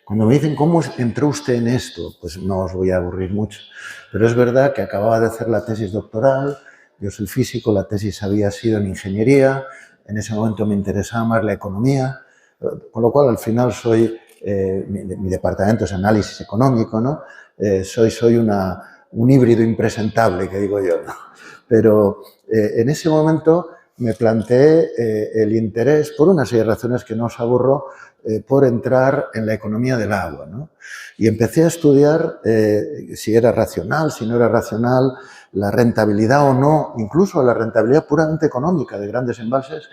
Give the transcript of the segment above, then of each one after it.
Cuando me dicen, ¿cómo entró usted en esto? Pues no os voy a aburrir mucho. Pero es verdad que acababa de hacer la tesis doctoral, yo soy físico, la tesis había sido en ingeniería, en ese momento me interesaba más la economía, con lo cual al final soy, mi departamento es análisis económico, ¿no? Soy un híbrido impresentable, que digo yo, ¿no? Pero en ese momento me planteé el interés, por una serie de razones que no os aburro, por entrar en la economía del agua, ¿no? Y empecé a estudiar si era racional, si no era racional, la rentabilidad o no, incluso la rentabilidad puramente económica de grandes embalses.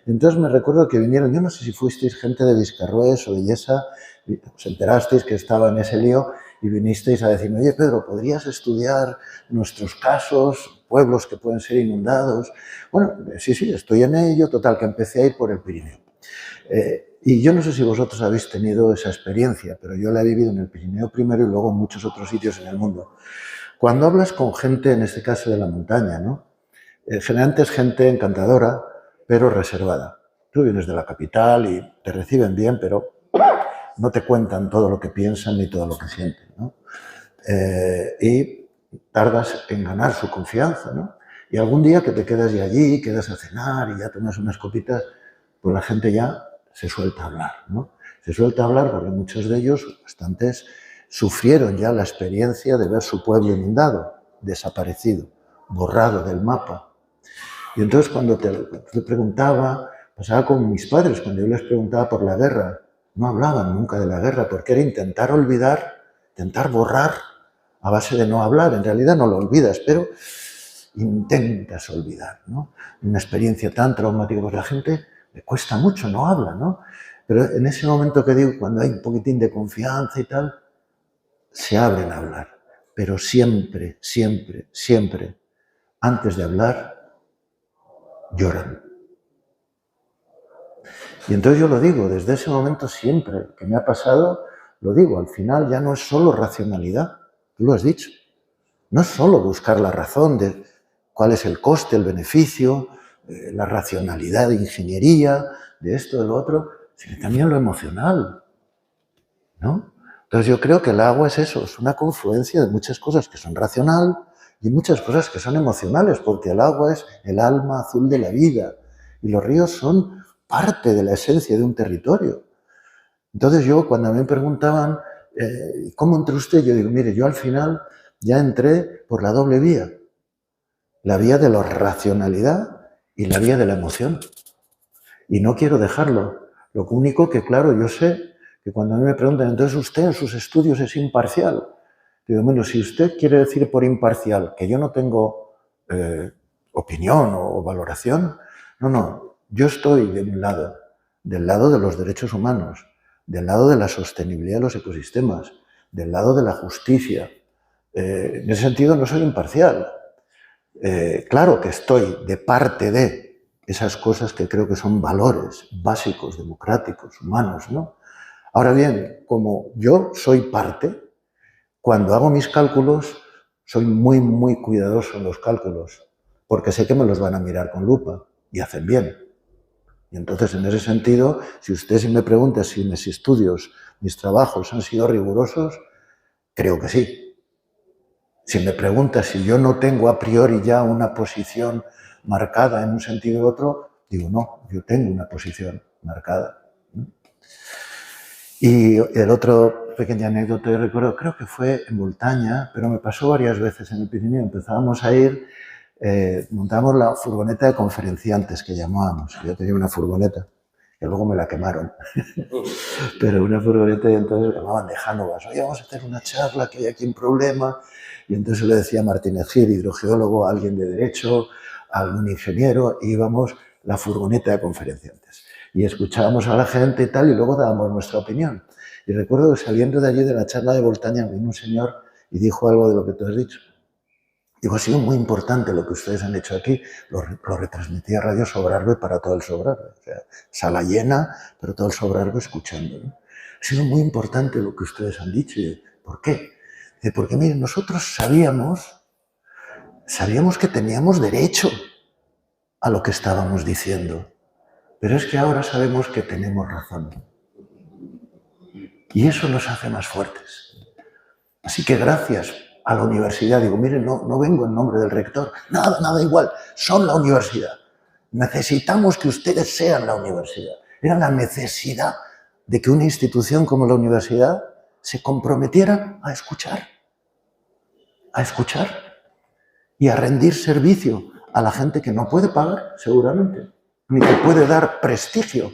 Entonces me recuerdo que vinieron, yo no sé si fuisteis gente de Vizcarrués o de Illesa, os enterasteis que estaba en ese lío y vinisteis a decirme, oye Pedro, ¿podrías estudiar nuestros casos, pueblos que pueden ser inundados? Bueno, sí, estoy en ello, total, que empecé a ir por el Pirineo. Y yo no sé si vosotros habéis tenido esa experiencia, pero yo la he vivido en el Pirineo primero y luego en muchos otros sitios en el mundo. Cuando hablas con gente, en este caso de la montaña, ¿no? Generalmente es gente encantadora, pero reservada. Tú vienes de la capital y te reciben bien, pero no te cuentan todo lo que piensan ni todo lo que sienten, ¿no? Y tardas en ganar su confianza, ¿no? Y algún día que te quedas ya allí, quedas a cenar y ya tomas unas copitas, pues la gente ya se suelta a hablar, ¿no? Se suelta a hablar porque muchos de ellos, bastantes, sufrieron ya la experiencia de ver su pueblo inundado, desaparecido, borrado del mapa. Y entonces cuando te preguntaba, pasaba con mis padres, cuando yo les preguntaba por la guerra, no hablaban nunca de la guerra, porque era intentar olvidar, intentar borrar a base de no hablar. En realidad no lo olvidas, pero intentas olvidar, ¿no? Una experiencia tan traumática, pues la gente le cuesta mucho, no habla, ¿no? Pero en ese momento que digo, cuando hay un poquitín de confianza y tal, se abren a hablar. Pero siempre, antes de hablar, lloran. Y entonces yo lo digo, desde ese momento siempre que me ha pasado, lo digo, al final ya no es solo racionalidad, tú lo has dicho, no es solo buscar la razón de cuál es el coste, el beneficio, la racionalidad de ingeniería, de esto, de lo otro, sino también lo emocional, ¿no? Entonces yo creo que el agua es eso, es una confluencia de muchas cosas que son racional y muchas cosas que son emocionales, porque el agua es el alma azul de la vida y los ríos son parte de la esencia de un territorio. Entonces yo, cuando me preguntaban, ¿cómo entró usted? Yo digo, mire, yo al final ya entré por la doble vía. La vía de la racionalidad y la vía de la emoción. Y no quiero dejarlo. Lo único que, claro, yo sé que cuando a mí me preguntan, entonces usted en sus estudios es imparcial. Digo, bueno, si usted quiere decir por imparcial que yo no tengo opinión o valoración, no, yo estoy de un lado, del lado de los derechos humanos, del lado de la sostenibilidad de los ecosistemas, del lado de la justicia. En ese sentido no soy imparcial. Claro que estoy de parte de esas cosas que creo que son valores básicos, democráticos, humanos, ¿no? Ahora bien, como yo soy parte, cuando hago mis cálculos, soy muy cuidadoso en los cálculos, porque sé que me los van a mirar con lupa y hacen bien. Y entonces, en ese sentido, si usted me pregunta si mis estudios, mis trabajos han sido rigurosos, creo que sí. Si me pregunta si yo no tengo a priori ya una posición marcada en un sentido u otro, digo, no, yo tengo una posición marcada. Y el otro pequeña anécdota que recuerdo, creo que fue en Montaña, pero me pasó varias veces en el Pirineo. Empezábamos a ir, montamos la furgoneta de conferenciantes que llamábamos. Yo tenía una furgoneta, que luego me la quemaron. Pero una furgoneta, y entonces llamaban de Jánovas. Oye, vamos a hacer una charla, que hay aquí un problema. Y entonces le decía a Martínez Gil, hidrogeólogo, a alguien de derecho, a algún ingeniero, y íbamos la furgoneta de conferenciantes. Y escuchábamos a la gente y tal, y luego dábamos nuestra opinión. Y recuerdo que saliendo de allí de la charla de Voltaña vino un señor y dijo algo de lo que tú has dicho. Digo, ha sido muy importante lo que ustedes han hecho aquí. Lo retransmitía Radio Sobrarbe para todo el Sobrarbe. O sea, sala llena, pero todo el Sobrarbe escuchando, ¿no? Ha sido muy importante lo que ustedes han dicho. ¿Por qué? Porque, miren, nosotros sabíamos que teníamos derecho a lo que estábamos diciendo. Pero es que ahora sabemos que tenemos razón. Y eso nos hace más fuertes. Así que gracias a la universidad, digo, miren, no vengo en nombre del rector, nada igual, son la universidad. Necesitamos que ustedes sean la universidad. Era la necesidad de que una institución como la universidad se comprometiera a escuchar y a rendir servicio a la gente que no puede pagar, seguramente, ni que puede dar prestigio.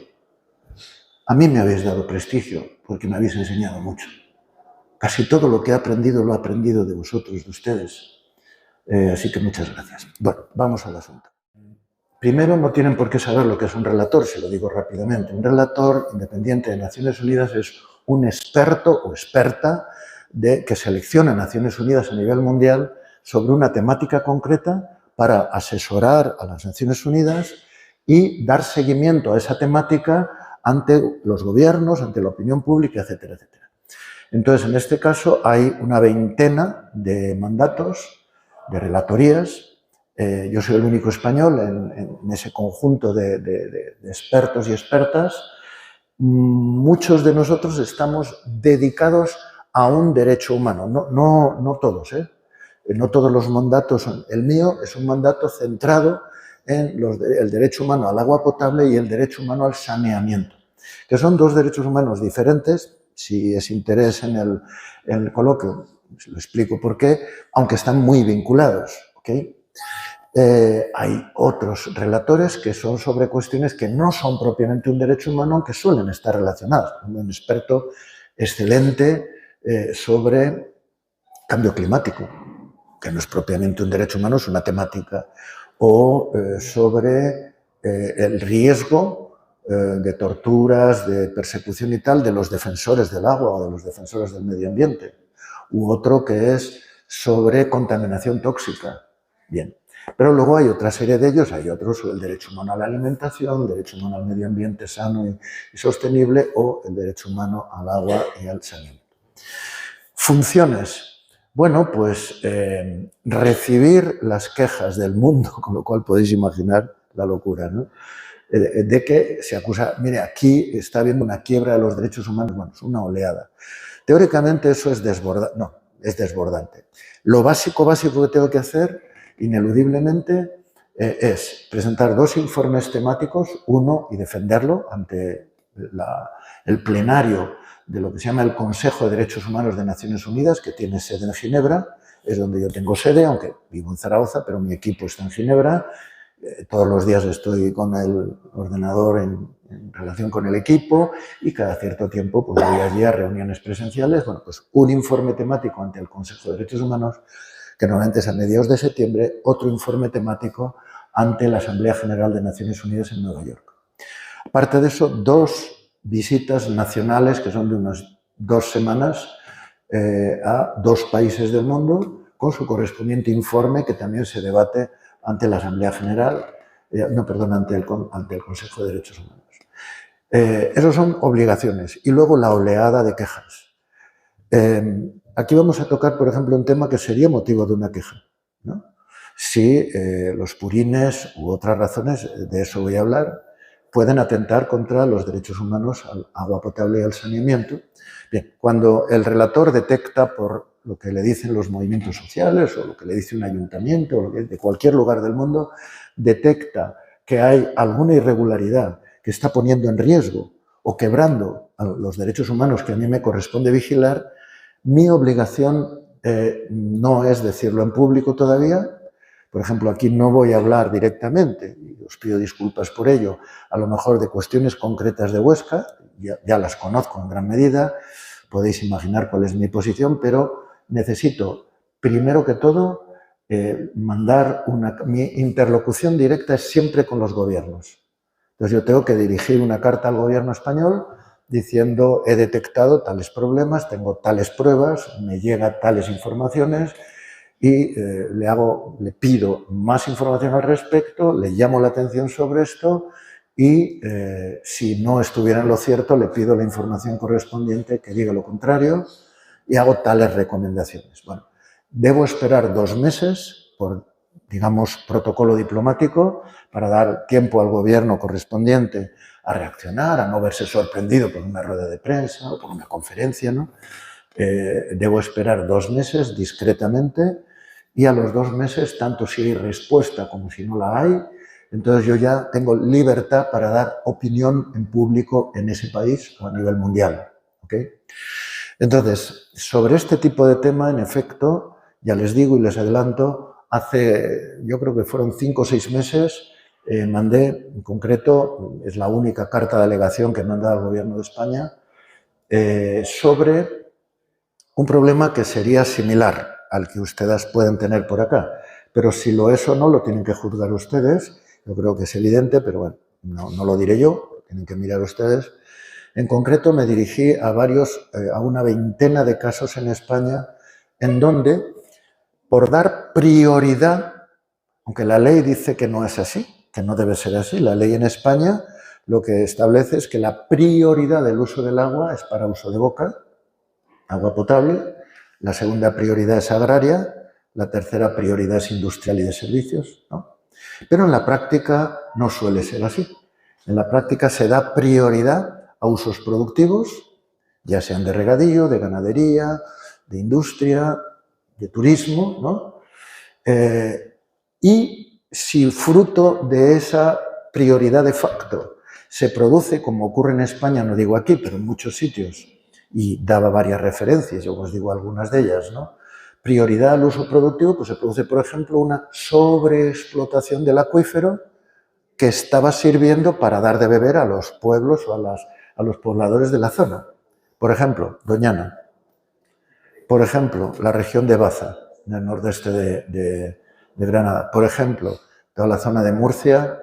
A mí me habéis dado prestigio porque me habéis enseñado mucho. Casi todo lo que he aprendido lo he aprendido de vosotros, de ustedes. Así que muchas gracias. Bueno, vamos al asunto. Primero, no tienen por qué saber lo que es un relator, se lo digo rápidamente. Un relator independiente de Naciones Unidas es un experto o experta que selecciona Naciones Unidas a nivel mundial sobre una temática concreta para asesorar a las Naciones Unidas y dar seguimiento a esa temática ante los gobiernos, ante la opinión pública, etcétera, etcétera. Entonces, en este caso hay una veintena de mandatos, de relatorías. Yo soy el único español en ese conjunto de expertos y expertas. Muchos de nosotros estamos dedicados a un derecho humano, no todos, no todos los mandatos son. El mío es un mandato centrado en el derecho humano al agua potable y el derecho humano al saneamiento, que son dos derechos humanos diferentes. Si es interés en el coloquio, lo explico por qué, aunque están muy vinculados, ¿okay? Hay otros relatores que son sobre cuestiones que no son propiamente un derecho humano, aunque suelen estar relacionadas. Un experto excelente sobre cambio climático, que no es propiamente un derecho humano, es una temática, o sobre el riesgo de torturas, de persecución y tal de los defensores del agua o de los defensores del medio ambiente, u otro que es sobre contaminación tóxica. Bien. Pero luego hay otra serie de ellos, hay otros sobre el derecho humano a la alimentación, el derecho humano al medio ambiente sano y sostenible o el derecho humano al agua y al saneamiento. Funciones. Bueno, pues recibir las quejas del mundo, con lo cual podéis imaginar la locura, ¿no? De que se acusa, mire, aquí está habiendo una quiebra de los derechos humanos, bueno, es una oleada. Teóricamente eso es desbordante, no, es desbordante. Lo básico que tengo que hacer, ineludiblemente, es presentar dos informes temáticos, uno y defenderlo ante el plenario de lo que se llama el Consejo de Derechos Humanos de Naciones Unidas, que tiene sede en Ginebra, es donde yo tengo sede, aunque vivo en Zaragoza, pero mi equipo está en Ginebra. Todos los días estoy con el ordenador en relación con el equipo y cada cierto tiempo pues voy allí a reuniones presenciales. Bueno, pues un informe temático ante el Consejo de Derechos Humanos, que normalmente es a mediados de septiembre, otro informe temático ante la Asamblea General de Naciones Unidas en Nueva York. Aparte de eso, dos visitas nacionales que son de unas 2 semanas a 2 países del mundo con su correspondiente informe que también se debate ante la Asamblea General, ante el Consejo de Derechos Humanos. Esas son obligaciones. Y luego la oleada de quejas. Aquí vamos a tocar, por ejemplo, un tema que sería motivo de una queja, ¿no? Si los purines u otras razones, de eso voy a hablar, pueden atentar contra los derechos humanos al agua potable y al saneamiento. Bien, cuando el relator detecta por lo que le dicen los movimientos sociales o lo que le dice un ayuntamiento o de cualquier lugar del mundo, detecta que hay alguna irregularidad que está poniendo en riesgo o quebrando los derechos humanos que a mí me corresponde vigilar, mi obligación no es decirlo en público todavía. Por ejemplo, aquí no voy a hablar directamente, y os pido disculpas por ello, a lo mejor de cuestiones concretas de Huesca, ya las conozco en gran medida, podéis imaginar cuál es mi posición, pero necesito, primero que todo, mi interlocución directa es siempre con los gobiernos. Entonces yo tengo que dirigir una carta al gobierno español diciendo he detectado tales problemas, tengo tales pruebas, me llegan tales informaciones y le pido más información al respecto, le llamo la atención sobre esto y si no estuviera en lo cierto le pido la información correspondiente que diga lo contrario y hago tales recomendaciones. Bueno, debo esperar 2 meses por, digamos, protocolo diplomático para dar tiempo al gobierno correspondiente a reaccionar, a no verse sorprendido por una rueda de prensa o por una conferencia, ¿no? Debo esperar 2 meses discretamente y a los 2 meses, tanto si hay respuesta como si no la hay, entonces yo ya tengo libertad para dar opinión en público en ese país o a nivel mundial. ¿Okay? Entonces, sobre este tipo de tema, en efecto, ya les digo y les adelanto, yo creo que fueron 5 o 6 meses, mandé, en concreto, es la única carta de alegación que he mandado al Gobierno de España, sobre un problema que sería similar al que ustedes pueden tener por acá. Pero si lo es o no, lo tienen que juzgar ustedes. Yo creo que es evidente, pero bueno, no lo diré yo, lo tienen que mirar ustedes. En concreto, me dirigí a una veintena de casos en España en donde, por dar prioridad, aunque la ley dice que no es así, que no debe ser así, la ley en España lo que establece es que la prioridad del uso del agua es para uso de boca, agua potable, la segunda prioridad es agraria, la tercera prioridad es industrial y de servicios, ¿no? Pero en la práctica no suele ser así. En la práctica se da prioridad a usos productivos, ya sean de regadío, de ganadería, de industria, de turismo, ¿no? Y si fruto de esa prioridad de facto se produce, como ocurre en España, no digo aquí, pero en muchos sitios, y daba varias referencias, yo os digo algunas de ellas, ¿no? Prioridad al uso productivo, pues se produce, por ejemplo, una sobreexplotación del acuífero que estaba sirviendo para dar de beber a los pueblos o a los pobladores de la zona. Por ejemplo, Doñana. Por ejemplo, la región de Baza, en el nordeste de Granada. Por ejemplo, toda la zona de Murcia,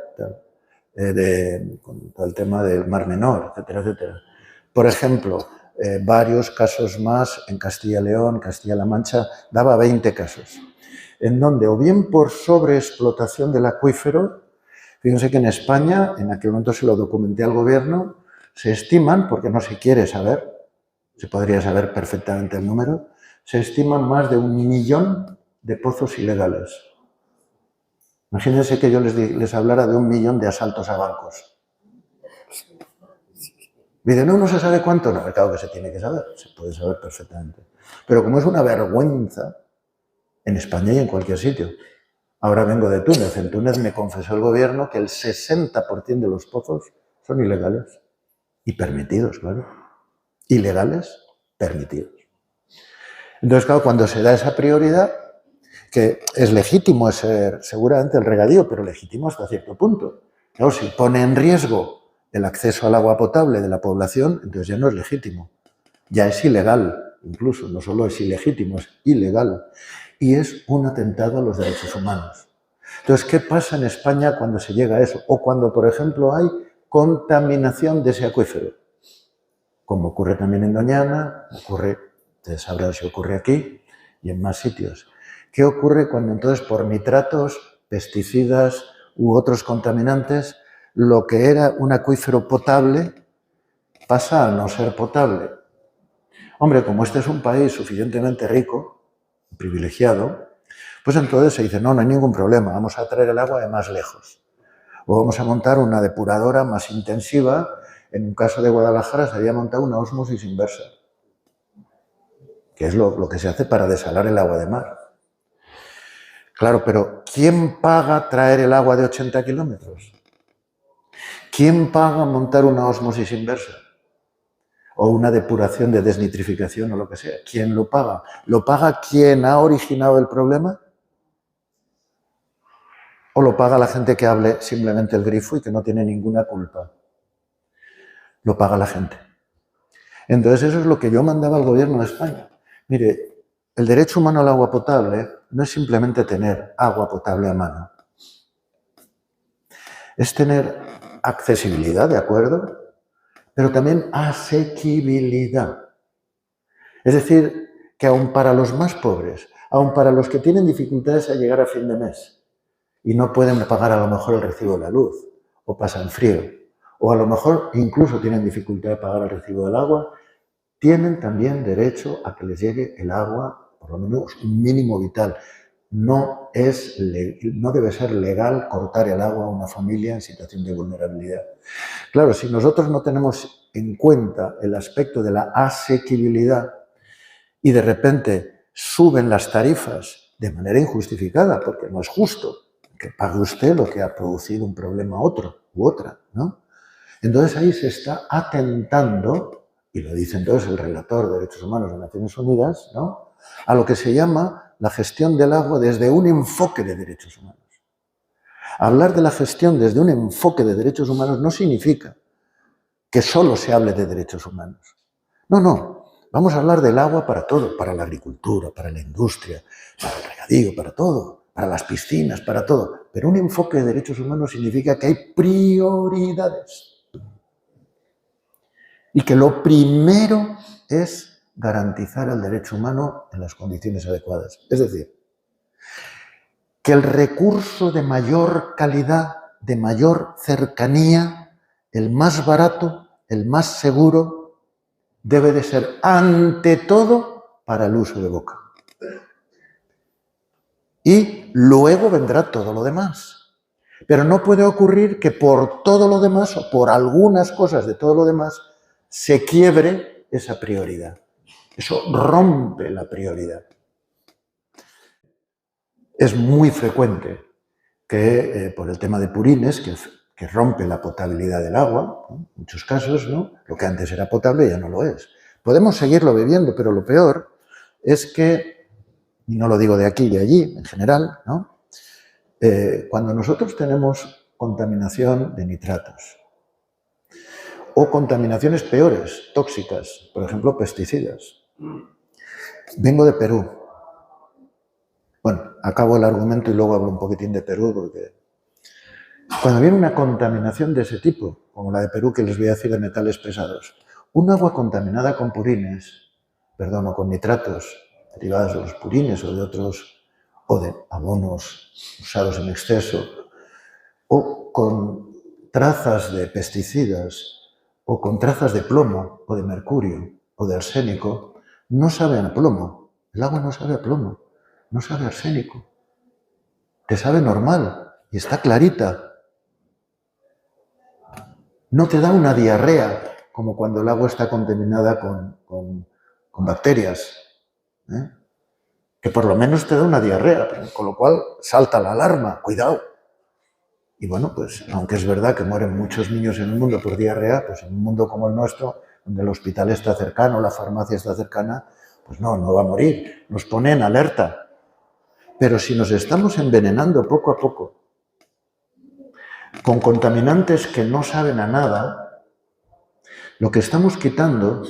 con todo el tema del Mar Menor, etcétera, etcétera. Por ejemplo, varios casos más en Castilla y León, Castilla-La Mancha, daba 20 casos, en donde o bien por sobreexplotación del acuífero, fíjense que en España, en aquel momento se lo documenté al gobierno, se estiman, porque no se quiere saber, se podría saber perfectamente el número, se estiman más de 1 millón de pozos ilegales. Imagínense que yo les hablara de 1 millón de asaltos a bancos. Dicen, no se sabe cuánto. No, claro que se tiene que saber, se puede saber perfectamente. Pero como es una vergüenza, en España y en cualquier sitio. Ahora vengo de Túnez. En Túnez me confesó el gobierno que el 60% de los pozos son ilegales. Y permitidos, claro. Ilegales, permitidos. Entonces, claro, cuando se da esa prioridad, que es legítimo ser seguramente el regadío, pero legítimo hasta cierto punto. Claro, si pone en riesgo el acceso al agua potable de la población, entonces ya no es legítimo. Ya es ilegal, incluso. No solo es ilegítimo, es ilegal. Y es un atentado a los derechos humanos. Entonces, ¿qué pasa en España cuando se llega a eso? O cuando, por ejemplo, hay contaminación de ese acuífero. Como ocurre también en Doñana, ustedes sabrán si ocurre aquí y en más sitios. ¿Qué ocurre cuando entonces por nitratos, pesticidas u otros contaminantes, lo que era un acuífero potable pasa a no ser potable? Hombre, como este es un país suficientemente rico, privilegiado, pues entonces se dice, no hay ningún problema, vamos a traer el agua de más lejos. O vamos a montar una depuradora más intensiva. En un caso de Guadalajara se había montado una ósmosis inversa, que es lo que se hace para desalar el agua de mar. Claro, pero ¿quién paga traer el agua de 80 kilómetros? ¿Quién paga montar una ósmosis inversa? O una depuración de desnitrificación o lo que sea. ¿Quién lo paga? ¿Lo paga quien ha originado el problema? ¿O lo paga la gente que hable simplemente el grifo y que no tiene ninguna culpa? Lo paga la gente. Entonces eso es lo que yo mandaba al gobierno de España. Mire, el derecho humano al agua potable no es simplemente tener agua potable a mano. Es tener accesibilidad, ¿de acuerdo? Pero también asequibilidad. Es decir, que aun para los más pobres, aun para los que tienen dificultades a llegar a fin de mes y no pueden pagar a lo mejor el recibo de la luz, o pasan frío, o a lo mejor incluso tienen dificultad de pagar el recibo del agua, tienen también derecho a que les llegue el agua, por lo menos un mínimo vital. no debe ser legal cortar el agua a una familia en situación de vulnerabilidad. Claro, si nosotros no tenemos en cuenta el aspecto de la asequibilidad y de repente suben las tarifas de manera injustificada, porque no es justo que pague usted lo que ha producido un problema a otro u otra, ¿no? Entonces ahí se está atentando, y lo dice entonces el relator de Derechos Humanos de Naciones Unidas, ¿no?, a lo que se llama la gestión del agua desde un enfoque de derechos humanos. Hablar de la gestión desde un enfoque de derechos humanos no significa que solo se hable de derechos humanos. No, no. Vamos a hablar del agua para todo, para la agricultura, para la industria, para el regadío, para todo, para las piscinas, para todo. Pero un enfoque de derechos humanos significa que hay prioridades. Y que lo primero es garantizar el derecho humano en las condiciones adecuadas. Es decir, que el recurso de mayor calidad, de mayor cercanía, el más barato, el más seguro, debe de ser ante todo para el uso de boca. Y luego vendrá todo lo demás. Pero no puede ocurrir que por todo lo demás o por algunas cosas de todo lo demás se quiebre esa prioridad. Eso rompe la prioridad. Es muy frecuente que por el tema de purines, que rompe la potabilidad del agua, ¿no?, en muchos casos, ¿no?, lo que antes era potable ya no lo es. Podemos seguirlo bebiendo, pero lo peor es que, y no lo digo de aquí y de allí, en general, ¿no?, cuando nosotros tenemos contaminación de nitratos o contaminaciones peores, tóxicas, por ejemplo, pesticidas. Vengo de Perú. Bueno, acabo el argumento y luego hablo un poquitín de Perú, porque cuando viene una contaminación de ese tipo, como la de Perú, que les voy a decir de metales pesados, un agua contaminada con purines, o con nitratos derivados de los purines o de otros, o de abonos usados en exceso, o con trazas de pesticidas, o con trazas de plomo, o de mercurio, o de arsénico, no sabe a plomo. El agua no sabe a plomo, no sabe a arsénico. Te sabe normal y está clarita. No te da una diarrea como cuando el agua está contaminada con bacterias, ¿eh?, que por lo menos te da una diarrea, con lo cual salta la alarma, cuidado. Y bueno, pues aunque es verdad que mueren muchos niños en el mundo por diarrea, pues en un mundo como el nuestro, donde el hospital está cercano, la farmacia está cercana, pues no va a morir. Nos pone en alerta. Pero si nos estamos envenenando poco a poco con contaminantes que no saben a nada, lo que estamos quitando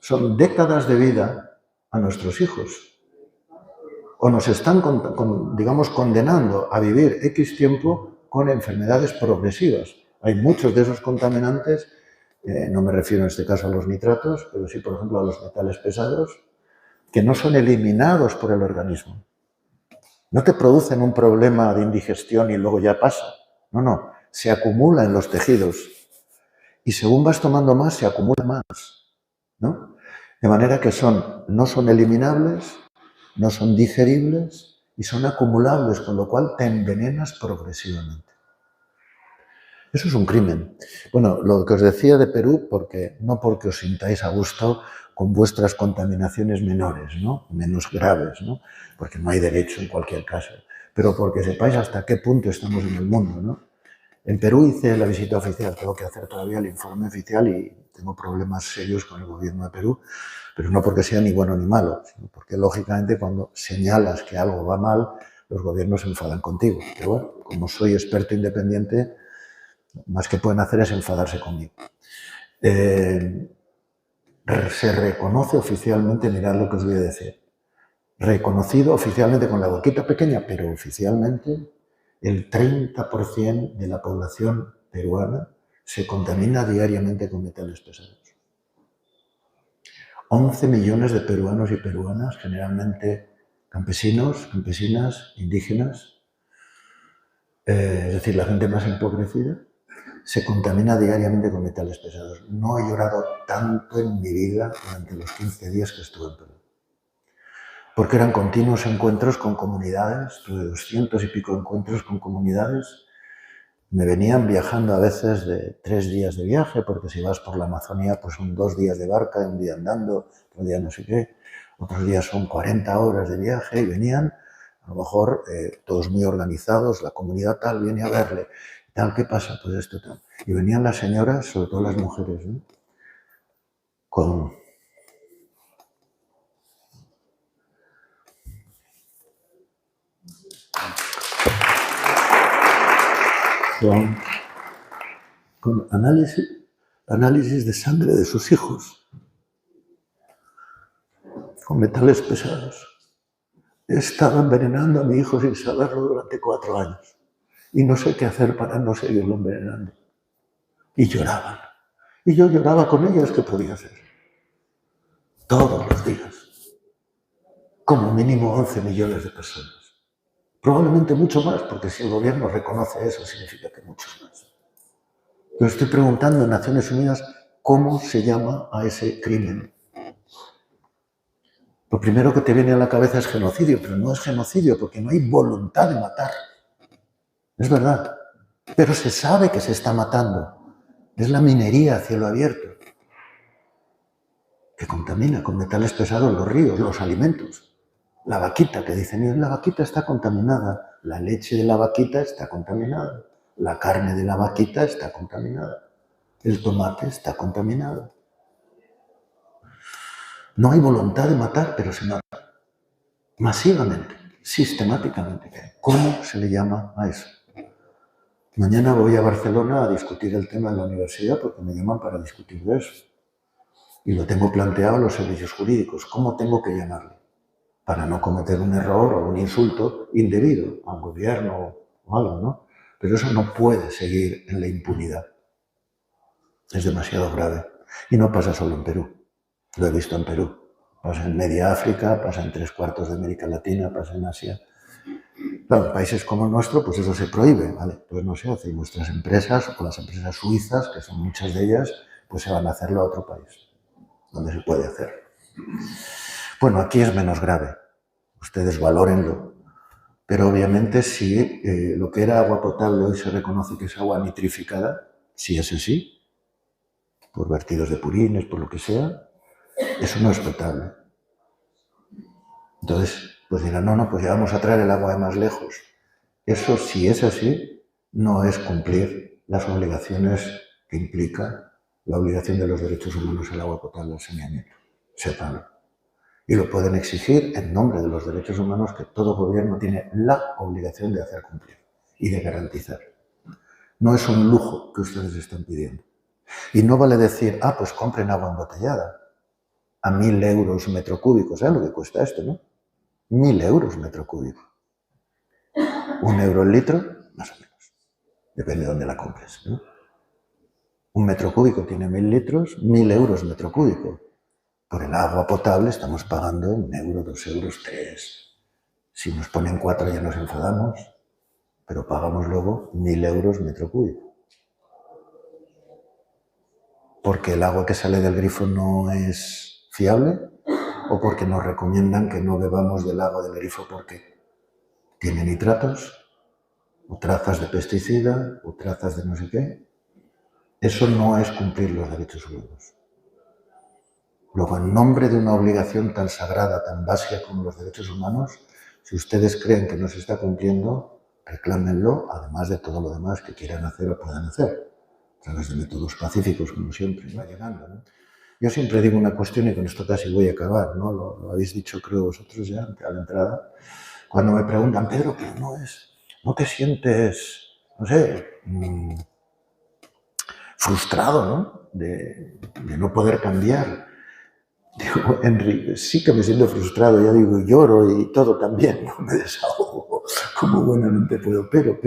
son décadas de vida a nuestros hijos. O nos están, digamos, condenando a vivir X tiempo con enfermedades progresivas. Hay muchos de esos contaminantes, no me refiero en este caso a los nitratos, pero sí, por ejemplo, a los metales pesados, que no son eliminados por el organismo. No te producen un problema de indigestión y luego ya pasa. No, se acumula en los tejidos. Y según vas tomando más, se acumula más, ¿no? De manera que no son eliminables, no son digeribles y son acumulables, con lo cual te envenenas progresivamente. Eso es un crimen. Bueno, lo que os decía de Perú, no porque os sintáis a gusto con vuestras contaminaciones menores, ¿no?, menos graves, ¿no?, porque no hay derecho en cualquier caso, pero porque sepáis hasta qué punto estamos en el mundo, ¿no? En Perú hice la visita oficial, tengo que hacer todavía el informe oficial y tengo problemas serios con el gobierno de Perú, pero no porque sea ni bueno ni malo, sino porque lógicamente cuando señalas que algo va mal, los gobiernos se enfadan contigo. Pero bueno, como soy experto independiente, más que pueden hacer es enfadarse conmigo. Se reconoce oficialmente, mirad lo que os voy a decir, reconocido oficialmente con la boquita pequeña, pero oficialmente el 30% de la población peruana se contamina diariamente con metales pesados. 11 millones de peruanos y peruanas, generalmente campesinos, campesinas, indígenas, es decir, la gente más empobrecida, se contamina diariamente con metales pesados. No he llorado tanto en mi vida durante los 15 días que estuve en Perú. porque eran continuos encuentros con comunidades, tuve 200 y pico encuentros con comunidades. Me venían viajando a veces de 3 días de viaje, porque si vas por la Amazonía, pues son 2 días de barca, un día andando, otro día no sé qué, otros días son 40 horas de viaje, y venían, a lo mejor, todos muy organizados, la comunidad tal viene a verle, tal, ¿qué pasa? Pues esto tal. Y venían las señoras, sobre todo las mujeres, ¿no? con análisis de sangre de sus hijos, con metales pesados. He estado envenenando a mi hijo sin saberlo durante 4 años y no sé qué hacer para no seguirlo envenenando. Y lloraban. Y yo lloraba con ellas, ¿qué podía hacer? Todos los días. Como mínimo 11 millones de personas. Probablemente mucho más, porque si el gobierno reconoce eso, significa que muchos más. Yo estoy preguntando en Naciones Unidas cómo se llama a ese crimen. Lo primero que te viene a la cabeza es genocidio, pero no es genocidio porque no hay voluntad de matar. Es verdad, pero se sabe que se está matando. Es la minería a cielo abierto, que contamina con metales pesados los ríos, los alimentos. La vaquita, que dicen, la vaquita está contaminada, la leche de la vaquita está contaminada, la carne de la vaquita está contaminada, el tomate está contaminado. No hay voluntad de matar, pero se mata. Masivamente, sistemáticamente. ¿Cómo se le llama a eso? Mañana voy a Barcelona a discutir el tema en la universidad porque me llaman para discutir de eso. Y lo tengo planteado en los servicios jurídicos. ¿Cómo tengo que llamarle? Para no cometer un error o un insulto indebido a un gobierno o algo, ¿no? Pero eso no puede seguir en la impunidad. Es demasiado grave. Y no pasa solo en Perú. Lo he visto en Perú. Pasa en media África, pasa en 3/4 de América Latina, pasa en Asia. Claro, en países como el nuestro, pues eso se prohíbe, ¿vale? Pues no se hace. Y nuestras empresas, o las empresas suizas, que son muchas de ellas, pues se van a hacerlo a otro país, donde se puede hacer. Bueno, aquí es menos grave. Ustedes valórenlo. Pero obviamente si lo que era agua potable hoy se reconoce que es agua nitrificada, si es así, por vertidos de purines, por lo que sea, eso no es potable. Entonces, pues dirán, no, pues ya vamos a traer el agua de más lejos. Eso, si es así, no es cumplir las obligaciones que implica la obligación de los derechos humanos al agua potable, al saneamiento. Sépanlo. Y lo pueden exigir en nombre de los derechos humanos que todo gobierno tiene la obligación de hacer cumplir y de garantizar. No es un lujo que ustedes están pidiendo. Y no vale decir, pues compren agua embotellada a 1.000 euros metro cúbico. ¿Saben lo que cuesta esto, no? 1.000 euros metro cúbico. 1 euro el litro, más o menos. Depende de dónde la compres, ¿no? Un metro cúbico tiene 1.000 litros, 1.000 euros metro cúbico. Por el agua potable estamos pagando 1 euro, 2 euros, 3. Si nos ponen 4 ya nos enfadamos, pero pagamos luego 1.000 euros metro cúbico. ¿Porque el agua que sale del grifo no es fiable? ¿O porque nos recomiendan que no bebamos del agua del grifo porque tiene nitratos, o trazas de pesticida, o trazas de no sé qué? Eso no es cumplir los derechos humanos. Luego, en nombre de una obligación tan sagrada, tan básica como los derechos humanos, si ustedes creen que no se está cumpliendo, reclámenlo, además de todo lo demás que quieran hacer o puedan hacer, a través de métodos pacíficos, como siempre. Va llegando, ¿no? Yo siempre digo una cuestión y con esto casi voy a acabar, ¿no? Lo habéis dicho, creo, vosotros ya a la entrada. Cuando me preguntan, Pedro, pero no te sientes, no sé, frustrado, ¿no? De no poder cambiar. Digo, Enrique, sí que me siento frustrado, ya digo, lloro y todo también, no me desahogo como buenamente puedo, pero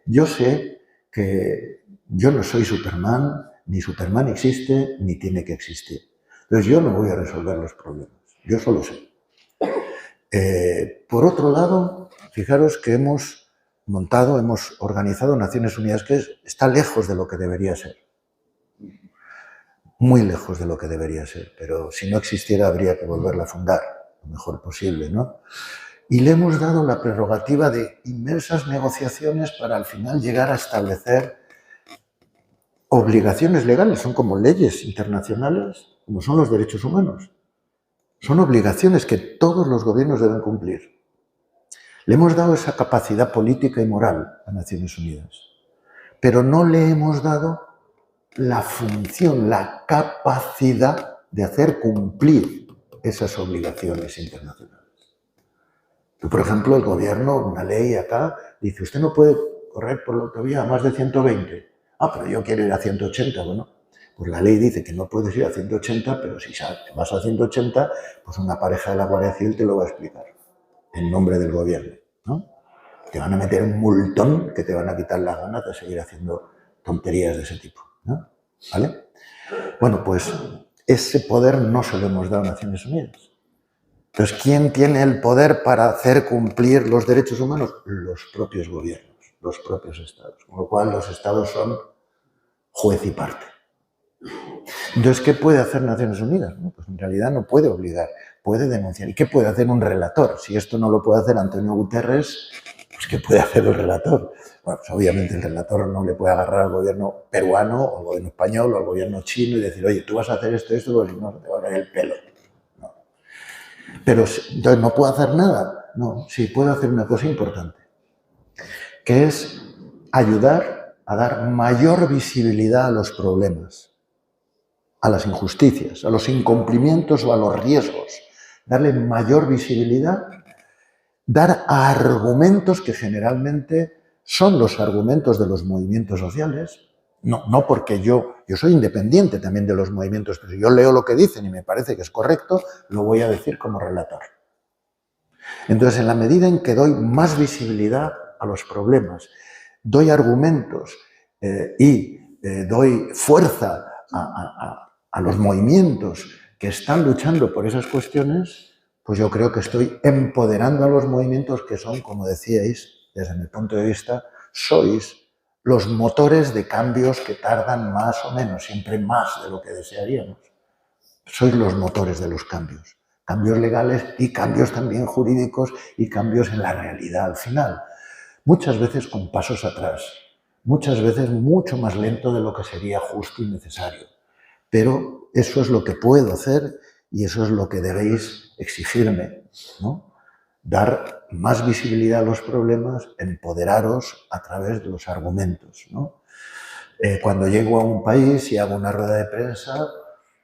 yo sé que yo no soy Superman, ni Superman existe, ni tiene que existir. Entonces yo no voy a resolver los problemas, yo solo sé. Por otro lado, fijaros que hemos organizado Naciones Unidas, que está lejos de lo que debería ser. Muy lejos de lo que debería ser, pero si no existiera habría que volverla a fundar. lo mejor posible, ¿no? Y le hemos dado la prerrogativa de inmensas negociaciones para al final llegar a establecer obligaciones legales, son como leyes internacionales, como son los derechos humanos. Son obligaciones que todos los gobiernos deben cumplir. Le hemos dado esa capacidad política y moral a Naciones Unidas, pero no le hemos dado la función, la capacidad de hacer cumplir esas obligaciones internacionales. Por ejemplo, el gobierno, una ley acá, dice, usted no puede correr por la autovía a más de 120. Ah, pero yo quiero ir a 180. Bueno, pues la ley dice que no puedes ir a 180, pero si vas a 180, pues una pareja de la Guardia Civil te lo va a explicar, en nombre del gobierno, ¿no? Te van a meter un multón que te van a quitar las ganas de seguir haciendo tonterías de ese tipo, ¿no? ¿Vale? Bueno, pues ese poder no se lo hemos dado a Naciones Unidas. Entonces, ¿quién tiene el poder para hacer cumplir los derechos humanos? Los propios gobiernos, los propios estados. Con lo cual, los estados son juez y parte. Entonces, ¿qué puede hacer Naciones Unidas? No, pues en realidad no puede obligar, puede denunciar. ¿Y qué puede hacer un relator? Si esto no lo puede hacer Antonio Guterres, pues ¿qué puede hacer el relator? Bueno, pues obviamente el relator no le puede agarrar al gobierno peruano, o al gobierno español, o al gobierno chino y decir, oye, tú vas a hacer esto, porque si no, te va a caer el pelo. No. Pero entonces no puedo hacer nada. No, sí, puedo hacer una cosa importante, que es ayudar a dar mayor visibilidad a los problemas, a las injusticias, a los incumplimientos o a los riesgos, darle mayor visibilidad, dar argumentos que generalmente son los argumentos de los movimientos sociales, no porque yo soy independiente también de los movimientos, pero si yo leo lo que dicen y me parece que es correcto, lo voy a decir como relator. Entonces, en la medida en que doy más visibilidad a los problemas, doy argumentos y doy fuerza a los movimientos que están luchando por esas cuestiones, pues yo creo que estoy empoderando a los movimientos que son, como decíais, desde mi punto de vista, sois los motores de cambios que tardan más o menos, siempre más de lo que desearíamos. Sois los motores de los cambios. Cambios legales y cambios también jurídicos y cambios en la realidad al final. Muchas veces con pasos atrás, muchas veces mucho más lento de lo que sería justo y necesario. Pero eso es lo que puedo hacer y eso es lo que debéis exigirme, ¿no? Dar más visibilidad a los problemas, empoderaros a través de los argumentos, ¿no? Cuando llego a un país y hago una rueda de prensa,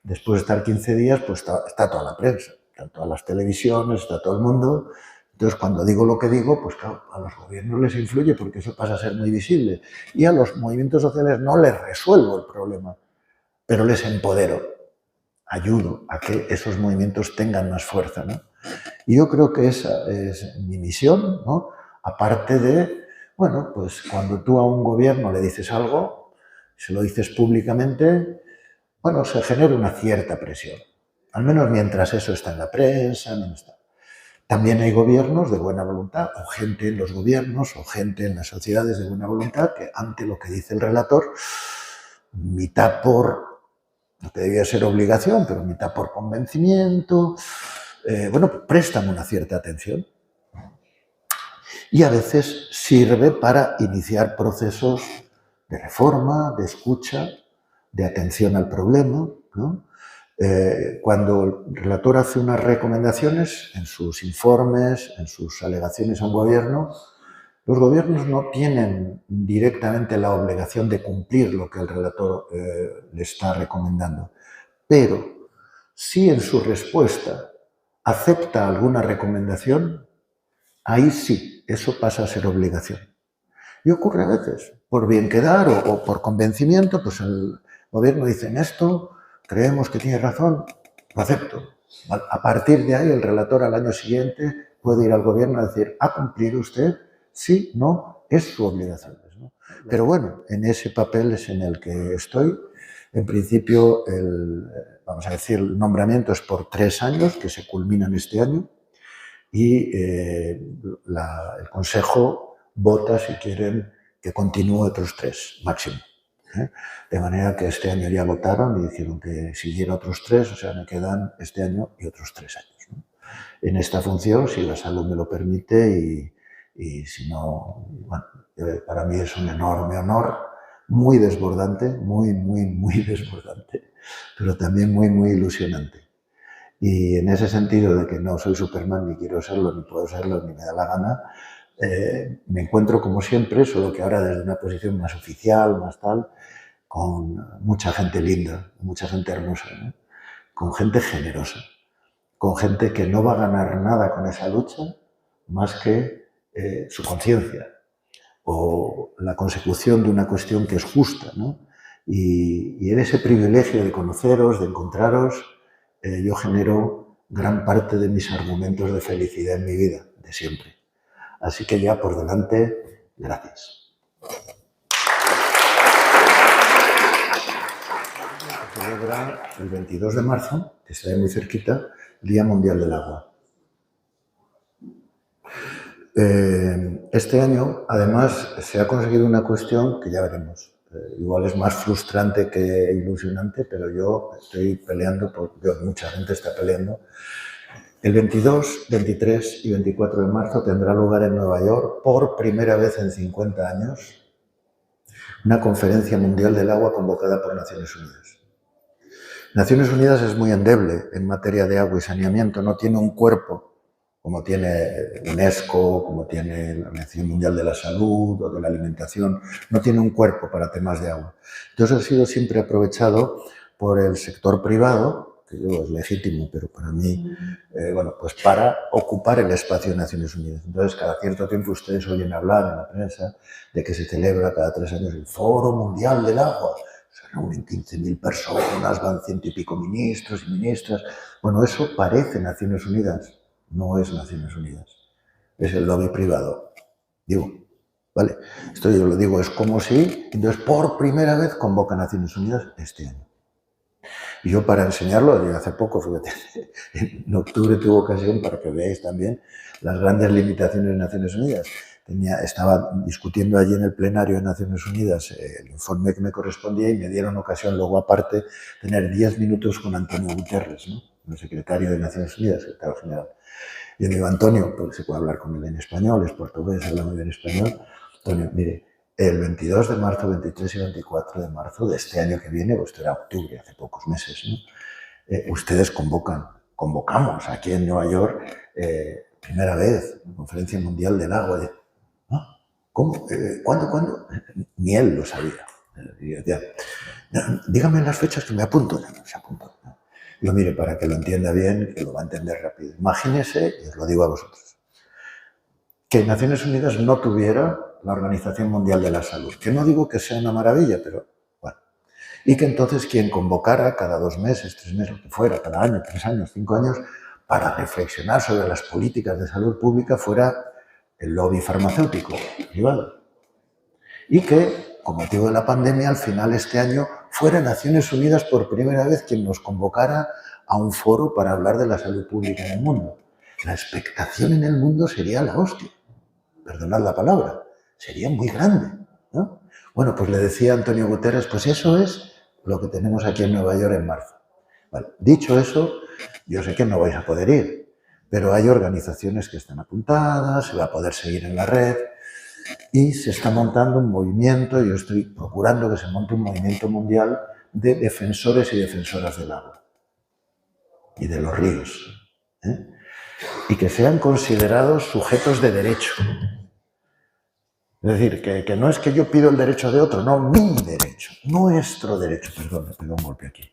después de estar 15 días, pues está toda la prensa, están todas las televisiones, está todo el mundo. Entonces, cuando digo lo que digo, pues claro, a los gobiernos les influye porque eso pasa a ser muy visible. Y a los movimientos sociales no les resuelvo el problema, pero les empodero, ayudo a que esos movimientos tengan más fuerza, ¿no? Y yo creo que esa es mi misión, ¿no? Aparte de, bueno, pues cuando tú a un gobierno le dices algo, se lo dices públicamente, bueno, se genera una cierta presión. Al menos mientras eso está en la prensa, no está. También hay gobiernos de buena voluntad, o gente en los gobiernos, o gente en las sociedades de buena voluntad, que ante lo que dice el relator, mitad por, lo que debía ser obligación, pero mitad por convencimiento, bueno, prestan una cierta atención. Y a veces sirve para iniciar procesos de reforma, de escucha, de atención al problema, ¿no? Cuando el relator hace unas recomendaciones en sus informes, en sus alegaciones a un gobierno, los gobiernos no tienen directamente la obligación de cumplir lo que el relator le está recomendando, pero si en su respuesta acepta alguna recomendación, ahí sí, eso pasa a ser obligación. Y ocurre a veces, por bien quedar o por convencimiento, pues el gobierno dice, en esto creemos que tiene razón, lo acepto. A partir de ahí, el relator al año siguiente puede ir al gobierno a decir, ¿ha cumplido usted? Sí, no, es su obligación, ¿no? Pero bueno, en ese papel es en el que estoy. En principio, vamos a decir, el nombramiento es por 3 años, que se culminan este año, y el Consejo vota si quieren que continúe otros 3, máximo. De manera que este año ya votaron y dijeron que siguiera otros 3, o sea, me quedan este año y otros 3 años, ¿no? en esta función, si la salud me lo permite y si no, bueno, para mí es un enorme honor, muy desbordante, muy desbordante, pero también muy ilusionante. Y en ese sentido de que no soy Superman, ni quiero serlo, ni puedo serlo, ni me da la gana, me encuentro como siempre, solo que ahora desde una posición más oficial, más tal, con mucha gente linda, mucha gente hermosa, ¿no? Con gente generosa, con gente que no va a ganar nada con esa lucha más que su conciencia o la consecución de una cuestión que es justa, ¿no? Y en ese privilegio de conoceros, de encontraros, yo genero gran parte de mis argumentos de felicidad en mi vida, de siempre. Así que ya por delante, gracias. Se celebra el 22 de marzo, que está muy cerquita, el Día Mundial del Agua. Este año, además, se ha conseguido una cuestión que ya veremos. Igual es más frustrante que ilusionante, pero yo estoy peleando, mucha gente está peleando. El 22, 23 y 24 de marzo tendrá lugar en Nueva York, por primera vez en 50 años, una conferencia mundial del agua convocada por Naciones Unidas. Naciones Unidas es muy endeble en materia de agua y saneamiento, no tiene un cuerpo como tiene UNESCO, como tiene la Organización Mundial de la Salud o de la Alimentación, no tiene un cuerpo para temas de agua. Entonces ha sido siempre aprovechado por el sector privado, que digo es legítimo, pero para mí, bueno, pues para ocupar el espacio de Naciones Unidas. Entonces, cada cierto tiempo ustedes oyen hablar en la prensa de que se celebra cada 3 años el Foro Mundial del Agua. Se reúnen 15.000 personas, van 100 y pico ministros y ministras. Bueno, eso parece Naciones Unidas. No es Naciones Unidas, es el lobby privado. Digo, ¿vale? Esto yo lo digo, es como si, entonces por primera vez convoca Naciones Unidas este año. Y yo para enseñarlo, hace poco, fíjate, en octubre tuve ocasión para que veáis también las grandes limitaciones de Naciones Unidas. Estaba discutiendo allí en el plenario de Naciones Unidas el informe que me correspondía y me dieron ocasión luego aparte tener 10 minutos con Antonio Guterres, ¿no? El secretario de Naciones Unidas, secretario general. Y yo digo, Antonio, porque se puede hablar con él en español, es portugués, habla muy bien español. Antonio, mire, el 22 de marzo, 23 y 24 de marzo de este año que viene, pues esto era octubre, hace pocos meses, ¿no? Ustedes convocamos aquí en Nueva York, primera vez, la Conferencia Mundial del Agua. ¿No? ¿Cómo? ¿Cuándo? Ni él lo sabía. Dígame las fechas que me apunto. Se apuntó. Yo, mire, para que lo entienda bien, que lo va a entender rápido. Imagínese, y os lo digo a vosotros, que Naciones Unidas no tuviera la Organización Mundial de la Salud, que no digo que sea una maravilla, pero bueno, y que entonces quien convocara cada 2 meses, 3 meses, lo que fuera, cada año, 3 años, 5 años, para reflexionar sobre las políticas de salud pública fuera el lobby farmacéutico privado. Y que, con motivo de la pandemia, al final este año fuera Naciones Unidas por primera vez quien nos convocara a un foro para hablar de la salud pública en el mundo. La expectación en el mundo sería la hostia. Perdonad la palabra. Sería muy grande, ¿no? Bueno, pues le decía Antonio Guterres, pues eso es lo que tenemos aquí en Nueva York en marzo. Vale. Dicho eso, yo sé que no vais a poder ir, pero hay organizaciones que están apuntadas, se va a poder seguir en la red y se está montando un movimiento, yo estoy procurando que se monte un movimiento mundial de defensores y defensoras del agua y de los ríos, ¿eh? Y que sean considerados sujetos de derecho. Es decir, que no es que yo pido el derecho de otro, no, mi derecho, nuestro derecho. Perdón, me pegó un golpe aquí.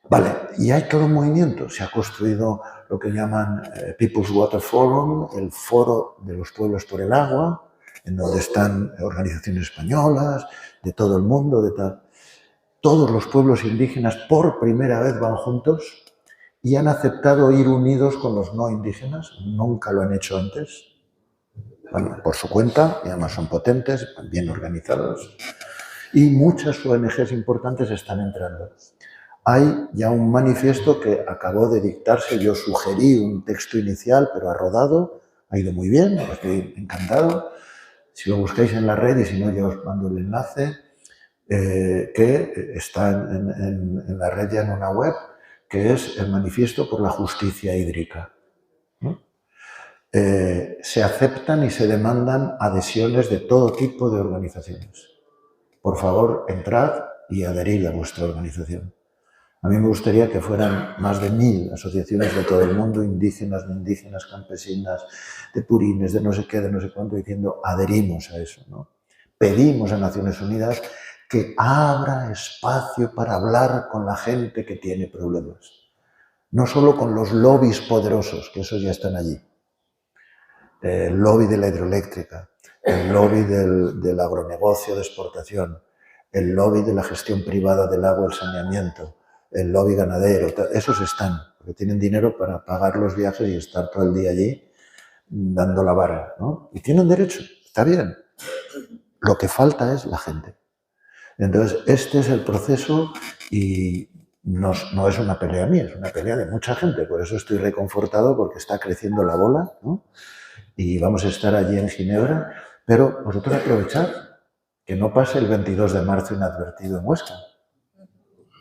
Vale, y hay todo un movimiento. Se ha construido lo que llaman People's Water Forum, el foro de los pueblos por el agua, en donde están organizaciones españolas, de todo el mundo, de tal. Todos los pueblos indígenas por primera vez van juntos y han aceptado ir unidos con los no indígenas. Nunca lo han hecho antes. Bueno, por su cuenta, y además son potentes, bien organizados. Y muchas ONGs importantes están entrando. Hay ya un manifiesto que acabó de dictarse, yo sugerí un texto inicial, pero ha rodado, ha ido muy bien, estoy encantado. Si lo buscáis en la red y si no, ya os mando el enlace, que está en la red ya en una web, que es el Manifiesto por la Justicia Hídrica, ¿no? Se aceptan y se demandan adhesiones de todo tipo de organizaciones. Por favor, entrad y adherid a vuestra organización. A mí me gustaría que fueran más de 1000 asociaciones de todo el mundo, indígenas, no indígenas, campesinas, de purines, de no sé qué, de no sé cuánto, diciendo adherimos a eso, ¿no? Pedimos a Naciones Unidas que abra espacio para hablar con la gente que tiene problemas. No solo con los lobbies poderosos, que esos ya están allí. El lobby de la hidroeléctrica, el lobby del agronegocio de exportación, el lobby de la gestión privada del agua, el saneamiento, el lobby ganadero, esos están, porque tienen dinero para pagar los viajes y estar todo el día allí dando la vara, ¿no? Y tienen derecho, está bien. Lo que falta es la gente. Entonces, este es el proceso y no es una pelea mía, es una pelea de mucha gente. Por eso estoy reconfortado, porque está creciendo la bola, ¿no? Y vamos a estar allí en Ginebra, pero vosotros aprovechad que no pase el 22 de marzo inadvertido en Huesca.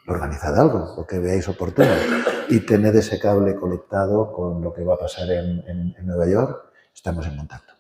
Organizad algo, lo que veáis oportuno, y tened ese cable conectado con lo que va a pasar en Nueva York. Estamos en contacto.